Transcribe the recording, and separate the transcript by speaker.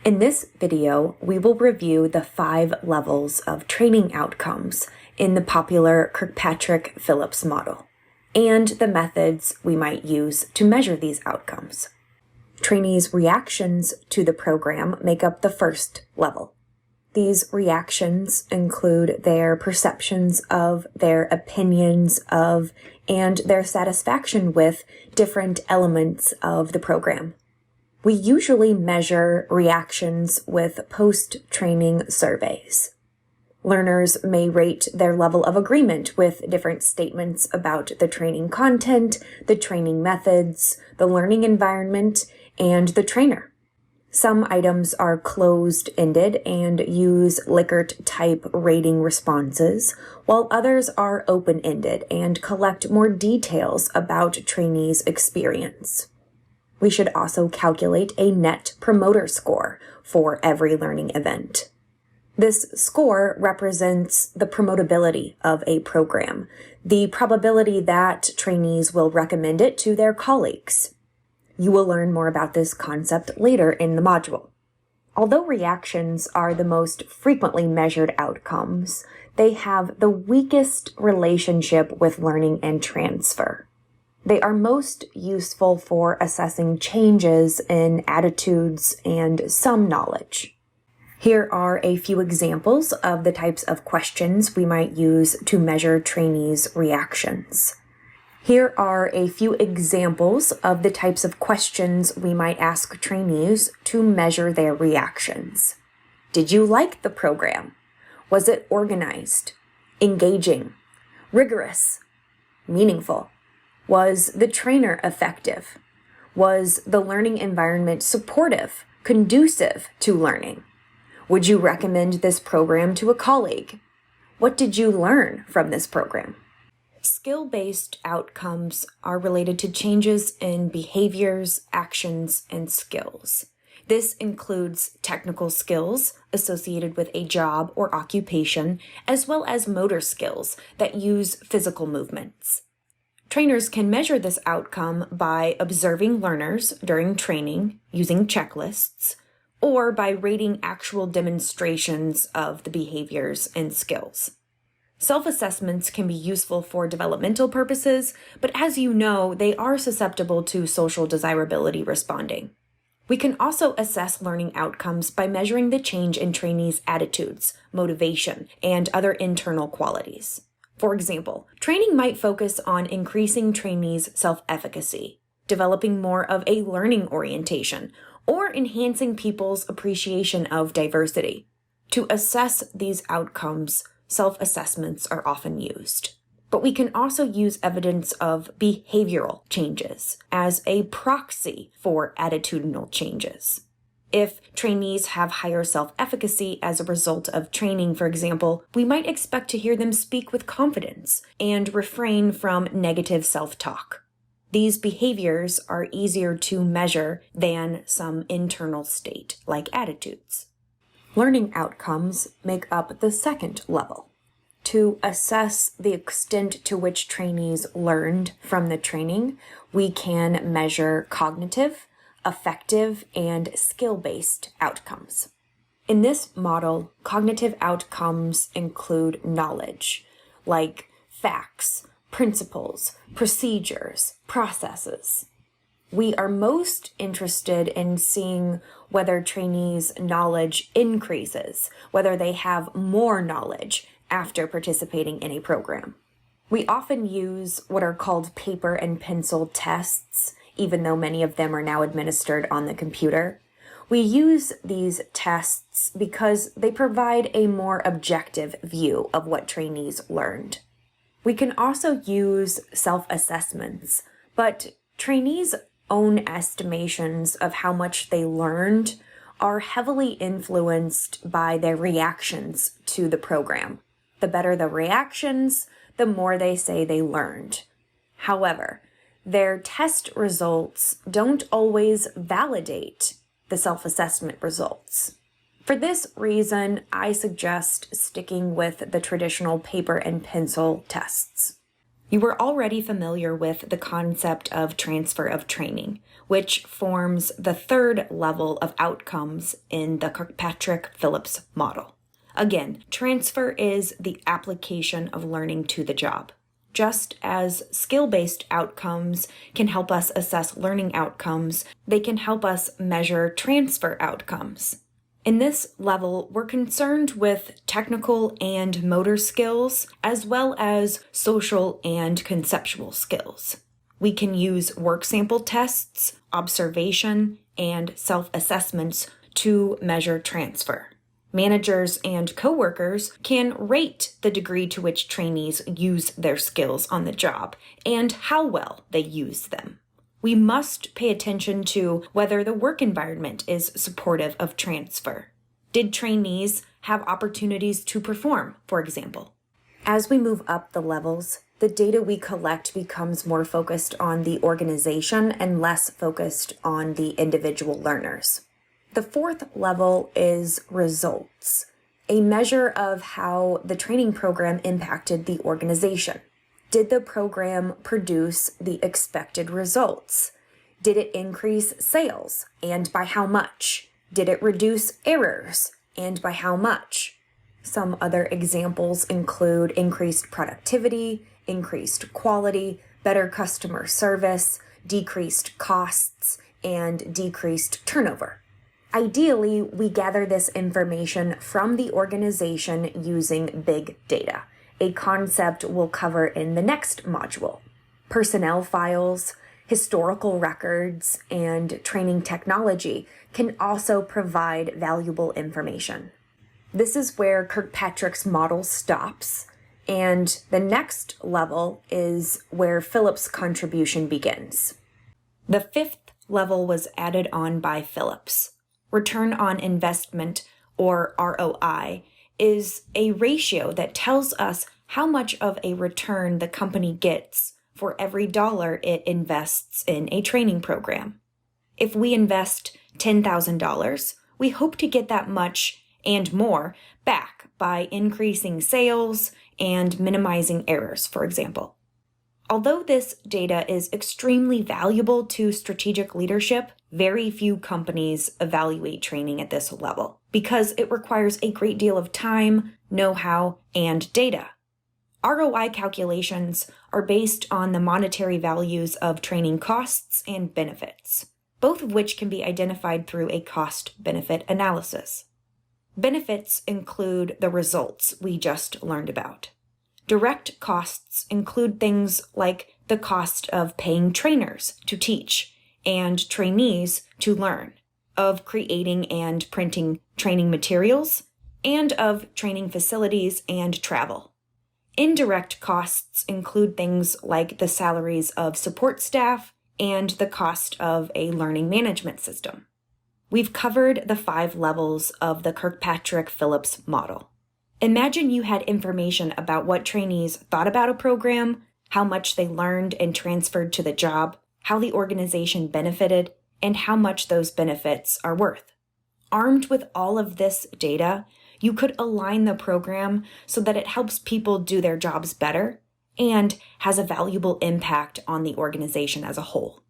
Speaker 1: In this video, we will review the 5 levels of training outcomes in the popular Kirkpatrick-Phillips model, and the methods we might use to measure these outcomes. Trainees' reactions to the program make up the first level. These reactions include their perceptions of, their opinions of, and their satisfaction with different elements of the program. We usually measure reactions with post-training surveys. Learners may rate their level of agreement with different statements about the training content, the training methods, the learning environment, and the trainer. Some items are closed-ended and use Likert-type rating responses, while others are open-ended and collect more details about trainees' experience. We should also calculate a net promoter score for every learning event. This score represents the promotability of a program, the probability that trainees will recommend it to their colleagues. You will learn more about this concept later in the module. Although reactions are the most frequently measured outcomes, they have the weakest relationship with learning and transfer. They are most useful for assessing changes in attitudes and some knowledge. Here are a few examples of the types of questions we might use to measure trainees' reactions. Here are a few examples of the types of questions we might ask trainees to measure their reactions. Did you like the program? Was it organized, engaging, rigorous, meaningful? Was the trainer effective? Was the learning environment supportive, conducive to learning? Would you recommend this program to a colleague? What did you learn from this program? Skill-based outcomes are related to changes in behaviors, actions, and skills. This includes technical skills associated with a job or occupation, as well as motor skills that use physical movements. Trainers can measure this outcome by observing learners during training using checklists, or by rating actual demonstrations of the behaviors and skills. Self-assessments can be useful for developmental purposes, but as you know, they are susceptible to social desirability responding. We can also assess learning outcomes by measuring the change in trainees' attitudes, motivation, and other internal qualities. For example, training might focus on increasing trainees' self-efficacy, developing more of a learning orientation, or enhancing people's appreciation of diversity. To assess these outcomes, self-assessments are often used. But we can also use evidence of behavioral changes as a proxy for attitudinal changes. If trainees have higher self-efficacy as a result of training, for example, we might expect to hear them speak with confidence and refrain from negative self-talk. These behaviors are easier to measure than some internal state, like attitudes. Learning outcomes make up the second level. To assess the extent to which trainees learned from the training, we can measure cognitive, affective, and skill-based outcomes. In this model, cognitive outcomes include knowledge, like facts, principles, procedures, processes. We are most interested in seeing whether trainees' knowledge increases, whether they have more knowledge after participating in a program. We often use what are called paper and pencil tests, even though many of them are now administered on the computer. We use these tests because they provide a more objective view of what trainees learned. We can also use self-assessments, but trainees' own estimations of how much they learned are heavily influenced by their reactions to the program. The better the reactions, the more they say they learned. However, their test results don't always validate the self-assessment results. For this reason, I suggest sticking with the traditional paper and pencil tests. You were already familiar with the concept of transfer of training, which forms the third level of outcomes in the Kirkpatrick-Phillips model. Again, transfer is the application of learning to the job. Just as skill-based outcomes can help us assess learning outcomes, they can help us measure transfer outcomes. In this level, we're concerned with technical and motor skills, as well as social and conceptual skills. We can use work sample tests, observation, and self-assessments to measure transfer. Managers and coworkers can rate the degree to which trainees use their skills on the job and how well they use them. We must pay attention to whether the work environment is supportive of transfer. Did trainees have opportunities to perform, for example? As we move up the levels, the data we collect becomes more focused on the organization and less focused on the individual learners. The fourth level is results, a measure of how the training program impacted the organization. Did the program produce the expected results? Did it increase sales, and by how much? Did it reduce errors, and by how much? Some other examples include increased productivity, increased quality, better customer service, decreased costs, and decreased turnover. Ideally, we gather this information from the organization using big data, a concept we'll cover in the next module. Personnel files, historical records, and training technology can also provide valuable information. This is where Kirkpatrick's model stops, and the next level is where Phillips' contribution begins. The fifth level was added on by Phillips. Return on investment, or ROI, is a ratio that tells us how much of a return the company gets for every dollar it invests in a training program. If we invest $10,000, we hope to get that much and more back by increasing sales and minimizing errors, for example. Although this data is extremely valuable to strategic leadership, very few companies evaluate training at this level because it requires a great deal of time, know-how, and data. ROI calculations are based on the monetary values of training costs and benefits, both of which can be identified through a cost-benefit analysis. Benefits include the results we just learned about. Direct costs include things like the cost of paying trainers to teach and trainees to learn, of creating and printing training materials, and of training facilities and travel. Indirect costs include things like the salaries of support staff and the cost of a learning management system. We've covered the 5 levels of the Kirkpatrick-Phillips model. Imagine you had information about what trainees thought about a program, how much they learned and transferred to the job, how the organization benefited, and how much those benefits are worth. Armed with all of this data, you could align the program so that it helps people do their jobs better and has a valuable impact on the organization as a whole.